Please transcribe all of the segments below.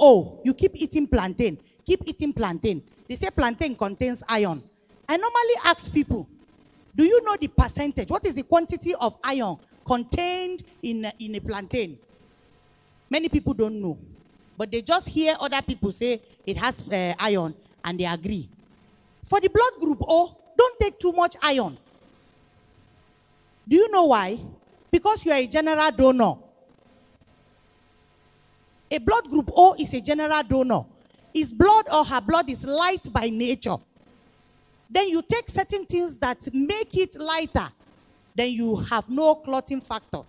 Oh, you keep eating plantain. Keep eating plantain. They say plantain contains iron. I normally ask people, do you know the percentage? What is the quantity of iron contained in a plantain? Many people don't know. But they just hear other people say it has iron and they agree. For the blood group O, don't take too much iron. Do you know why? Because you are a general donor. A blood group O is a general donor. His blood or her blood is light by nature. Then you take certain things that make it lighter. Then you have no clotting factor.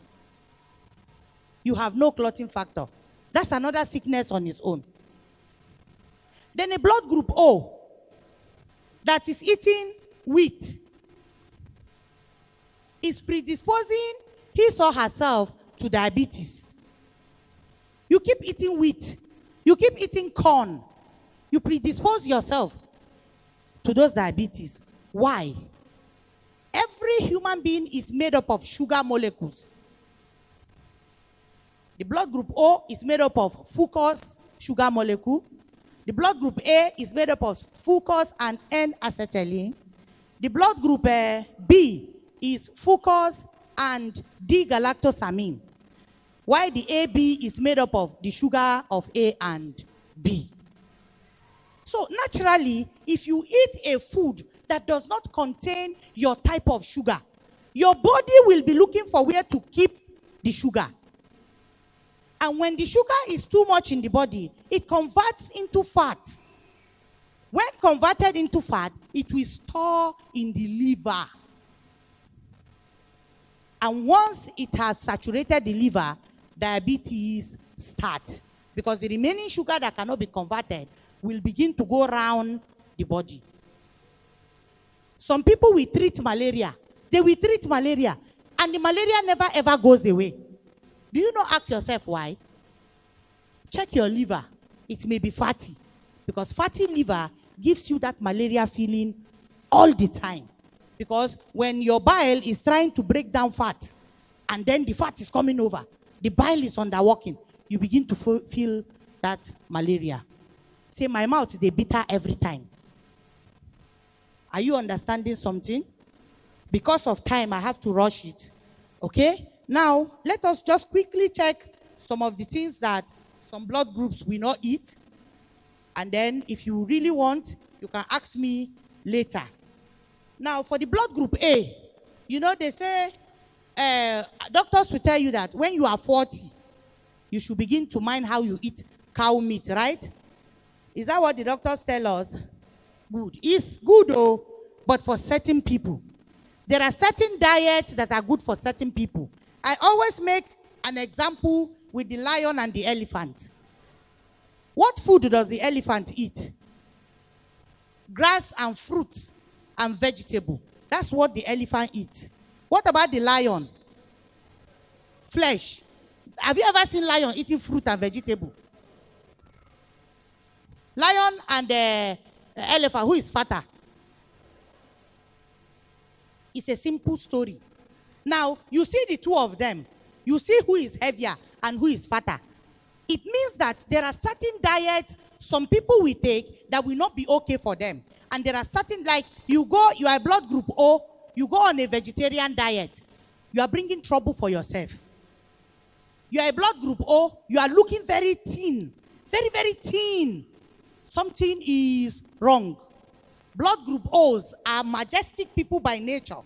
You have no clotting factor. That's another sickness on its own. Then a blood group O that is eating wheat is predisposing his or herself to diabetes. You keep eating wheat. You keep eating corn. You predispose yourself to those diabetes. Why? Every human being is made up of sugar molecules. The blood group O is made up of fucose, sugar molecule. The blood group A is made up of fucose and N-acetylene. The blood group B is fucose and D-galactosamine. While the AB is made up of the sugar of A and B. So naturally, if you eat a food that does not contain your type of sugar, your body will be looking for where to keep the sugar. And when the sugar is too much in the body, it converts into fat. When converted into fat, it will store in the liver. And once it has saturated the liver, diabetes starts. Because the remaining sugar that cannot be converted will begin to go around the body. Some people will treat malaria. They will treat malaria. And the malaria never ever goes away. Do you not ask yourself why? Check your liver. It may be fatty. Because fatty liver gives you that malaria feeling all the time. Because when your bile is trying to break down fat, and then the fat is coming over, the bile is underworking, you begin to feel that malaria. Say, my mouth, they bitter every time. Are you understanding something? Because of time, I have to rush it. Okay? Now, let us just quickly check some of the things that some blood groups will not eat. And then, if you really want, you can ask me later. Now, for the blood group A, you know, they say, doctors will tell you that when you are 40, you should begin to mind how you eat cow meat, right? Is that what the doctors tell us? Good. It's good, though, but for certain people. There are certain diets that are good for certain people. I always make an example with the lion and the elephant. What food does the elephant eat? Grass and fruits and vegetable. That's what the elephant eats. What about the lion? Flesh. Have you ever seen lion eating fruit and vegetable? Lion and the elephant, who is fatter? It's a simple story. Now, you see the two of them. You see who is heavier and who is fatter. It means that there are certain diets some people will take that will not be okay for them. And there are certain, like, you are a blood group O, you go on a vegetarian diet. You are bringing trouble for yourself. You are a blood group O, you are looking very thin. Very, very thin. Something is wrong. Blood group O's are majestic people by nature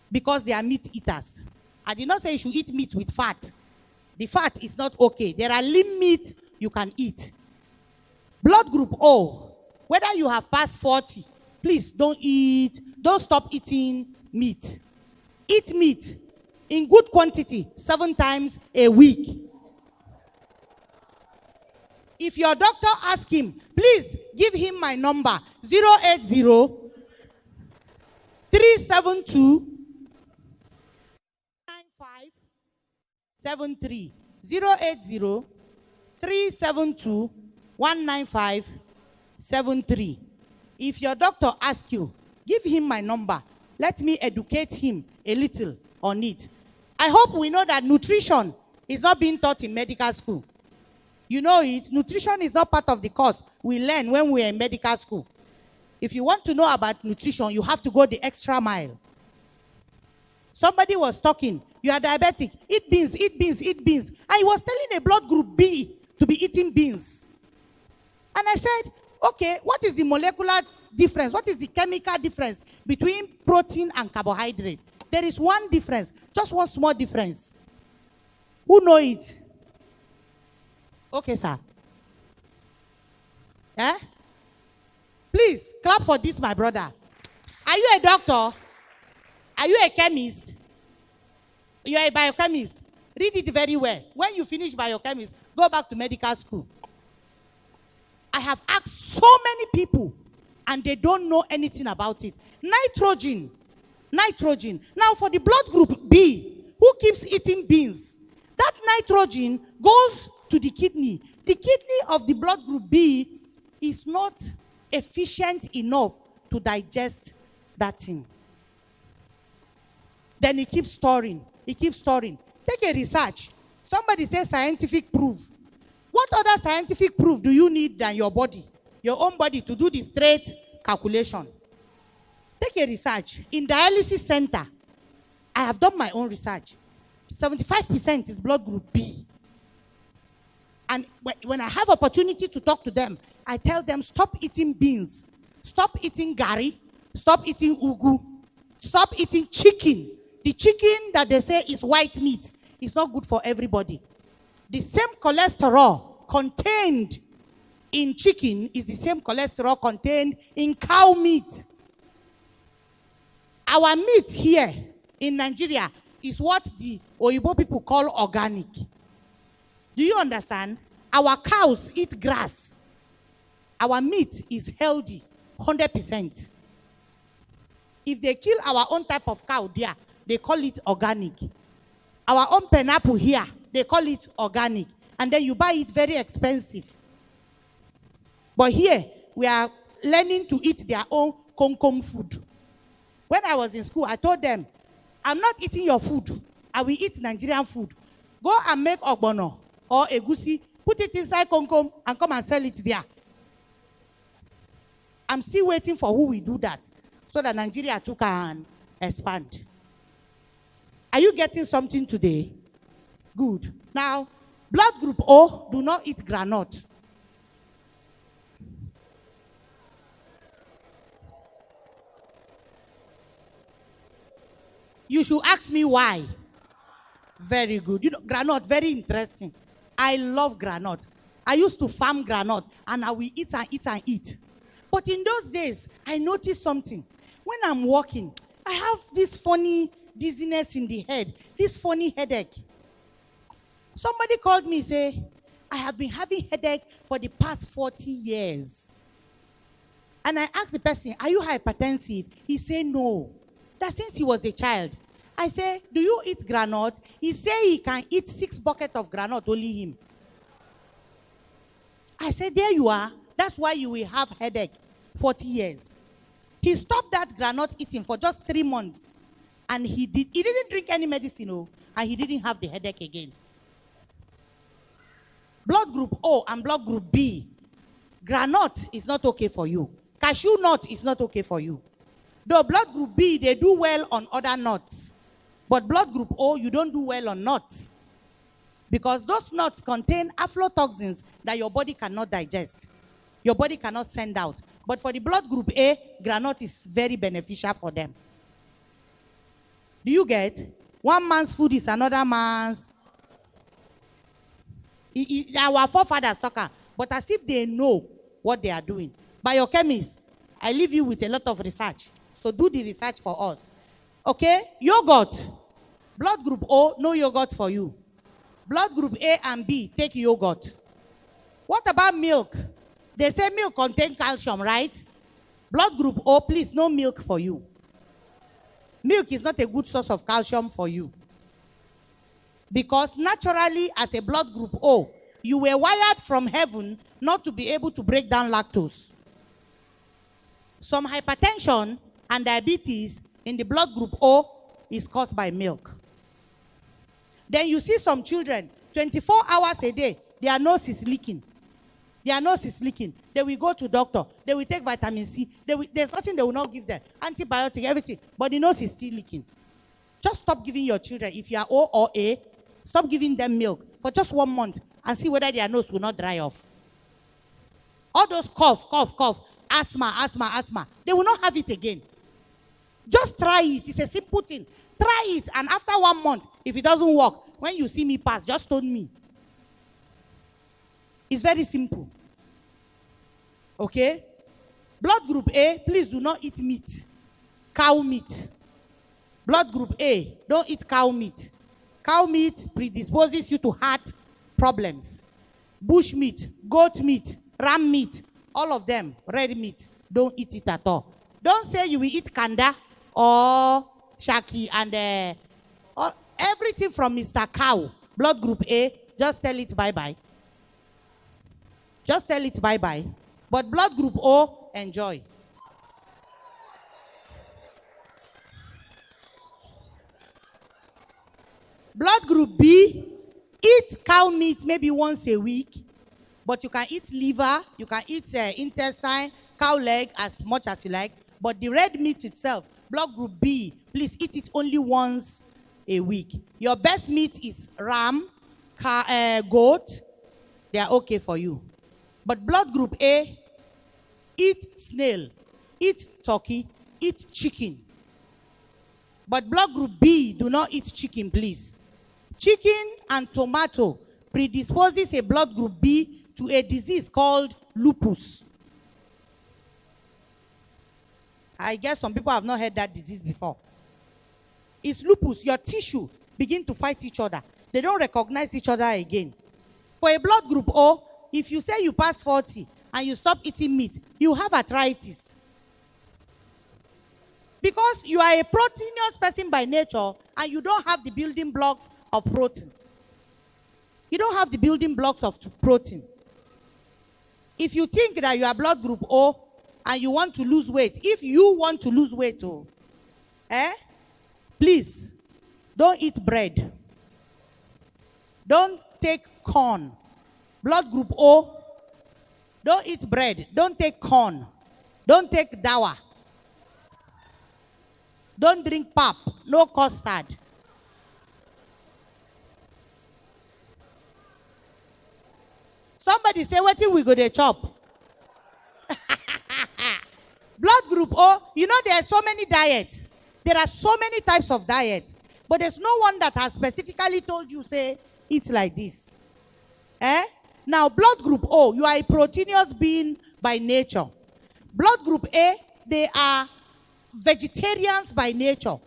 because they are meat eaters. I did not say you should eat meat with fat. The fat is not okay. There are lean meat you can eat. Blood group O, whether you have passed 40, please don't stop eating meat. Eat meat in good quantity 7 times a week. If your doctor asks him, please give him my number, 080 372 9573. 080 372 19573. If your doctor asks you, give him my number. Let me educate him a little on it. I hope we know that nutrition is not being taught in medical school. You know it. Nutrition is not part of the course we learn when we are in medical school. If you want to know about nutrition, you have to go the extra mile. Somebody was talking, you are diabetic, eat beans, eat beans, eat beans. And he was telling a blood group B to be eating beans. And I said, okay, what is the molecular difference? What is the chemical difference between protein and carbohydrate? There is one difference, just one small difference. Who know it? Okay, sir. Eh? Please, clap for this, my brother. Are you a doctor? Are you a chemist? You are a biochemist. Read it very well. When you finish biochemist, go back to medical school. I have asked so many people, and they don't know anything about it. Nitrogen. Nitrogen. Now, for the blood group B, who keeps eating beans, that nitrogen goes to the kidney. The kidney of the blood group B is not efficient enough to digest that thing. Then it keeps storing. It keeps storing. Take a research. Somebody says scientific proof. What other scientific proof do you need than your body, your own body, to do the straight calculation? Take a research. In dialysis center, I have done my own research. 75% is blood group B. And when I have opportunity to talk to them, I tell them, stop eating beans. Stop eating gari. Stop eating ugu. Stop eating chicken. The chicken that they say is white meat is not good for everybody. The same cholesterol contained in chicken is the same cholesterol contained in cow meat. Our meat here in Nigeria is what the Oyibo people call organic. Do you understand? Our cows eat grass. Our meat is healthy, 100%. If they kill our own type of cow there, they call it organic. Our own pineapple here, they call it organic. And then you buy it very expensive. But here, we are learning to eat their own kom food. When I was in school, I told them, I'm not eating your food. I will eat Nigerian food. Go and make ogbono or egusi, put it inside kom and come and sell it there. I'm still waiting for who will do that so that Nigeria too can expand. Are you getting something today? Good. Now, blood group O, do not eat granite. You should ask me why. Very good. You know, granite, very interesting. I love granite. I used to farm granite, and I will eat and eat and eat. But in those days, I noticed something. When I'm walking, I have this funny dizziness in the head, this funny headache. Somebody called me and said, I have been having headache for the past 40 years. And I asked the person, are you hypertensive? He said, no. That since he was a child. I said, do you eat granite? He said he can eat 6 buckets of granite, only him. I said, there you are. That's why you will have headache 40 years. He stopped that granite eating for just 3 months. And he didn't drink any medicine, and he didn't have the headache again. Blood group O and blood group B. Granite is not okay for you. Cashew nut is not okay for you. Though blood group B, they do well on other nuts. But blood group O, you don't do well on nuts. Because those nuts contain aflatoxins that your body cannot digest. Your body cannot send out. But for the blood group A, granite is very beneficial for them. Do you get? One man's food is another man's. Our forefathers talk, but as if they know what they are doing. Biochemists, I leave you with a lot of research. So do the research for us. Okay? Yogurt. Blood group O, no yogurt for you. Blood group A and B, take yogurt. What about milk? They say milk contains calcium, right? Blood group O, please, no milk for you. Milk is not a good source of calcium for you. Because naturally, as a blood group O, you were wired from heaven not to be able to break down lactose. Some hypertension and diabetes in the blood group O is caused by milk. Then you see some children, 24 hours a day, their nose is leaking. Their nose is leaking. They will go to doctor. They will take vitamin C. There's nothing they will not give them. Antibiotic, everything. But the nose is still leaking. Just stop giving your children, if you are O or A, stop giving them milk for just 1 month and see whether their nose will not dry off. All those cough, asthma, they will not have it again. Just try it. It's a simple thing. Try it, and after 1 month, if it doesn't work, when you see me pass, just stone me. It's very simple. Okay? Blood group A, please do not eat meat. Cow meat. Blood group A, don't eat cow meat. Cow meat predisposes you to heart problems. Bush meat, goat meat, ram meat, all of them, red meat, don't eat it at all. Don't say you will eat kanda or shaki and or everything from Mr. Cow. Blood group A, just tell it bye-bye. Just tell it bye-bye. But blood group O, enjoy. Blood group B, eat cow meat maybe once a week, but you can eat liver, you can eat intestine, cow leg as much as you like, but the red meat itself, blood group B, please eat it only once a week. Your best meat is ram, goat, they are okay for you. But blood group A, eat snail, eat turkey, eat chicken. But blood group B, do not eat chicken, please. Chicken and tomato predisposes a blood group B to a disease called lupus. I guess some people have not heard that disease before. It's lupus. Your tissue begin to fight each other. They don't recognize each other again. For a blood group O, if you say you pass 40 and you stop eating meat, you have arthritis. Because you are a proteinous person by nature and you don't have the building blocks of protein. You don't have the building blocks of protein. If you think that you are blood group O and you want to lose weight, if you want to lose weight, please, don't eat bread. Don't take corn. Blood group O, don't eat bread. Don't take corn. Don't take dawa. Don't drink pap. No custard. Somebody say, what we go to chop? Blood group O, you know there are so many diets. There are so many types of diet. But there's no one that has specifically told you, say, eat like this. Now, blood group O, you are a proteinous being by nature. Blood group A, they are vegetarians by nature.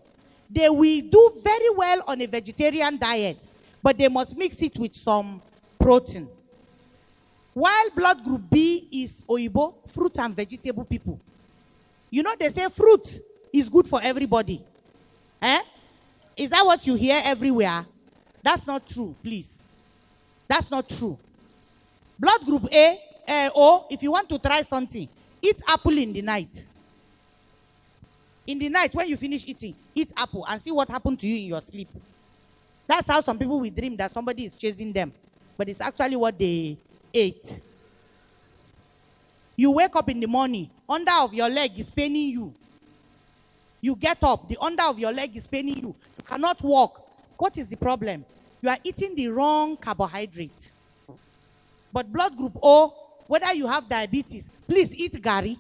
They will do very well on a vegetarian diet, but they must mix it with some protein. While blood group B is Oyibo, fruit and vegetable people. You know, they say fruit is good for everybody. Is that what you hear everywhere? That's not true, please. That's not true. Blood group O, if you want to try something, eat apple in the night. In the night, when you finish eating, eat apple and see what happened to you in your sleep. That's how some people will dream that somebody is chasing them. But it's actually what they ate. You wake up in the morning, under of your leg is paining you. You get up, the under of your leg is paining you. You cannot walk. What is the problem? You are eating the wrong carbohydrate. But blood group O, whether you have diabetes, please eat gari.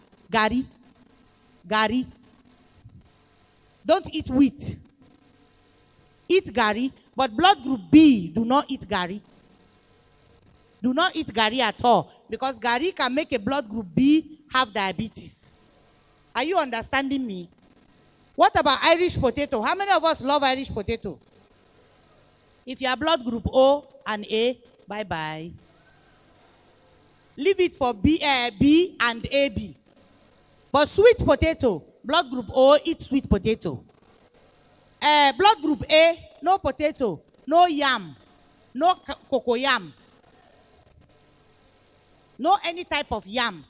Don't eat wheat. Eat gari. But blood group B, do not eat gari. Do not eat gari at all. Because gari can make a blood group B have diabetes. Are you understanding me? What about Irish potato? How many of us love Irish potato? If you are blood group O and A, bye-bye. Leave it for B and AB. But sweet potato, blood group O, eat sweet potato. Blood group A, no potato, no yam, no cocoa yam. No any type of yam.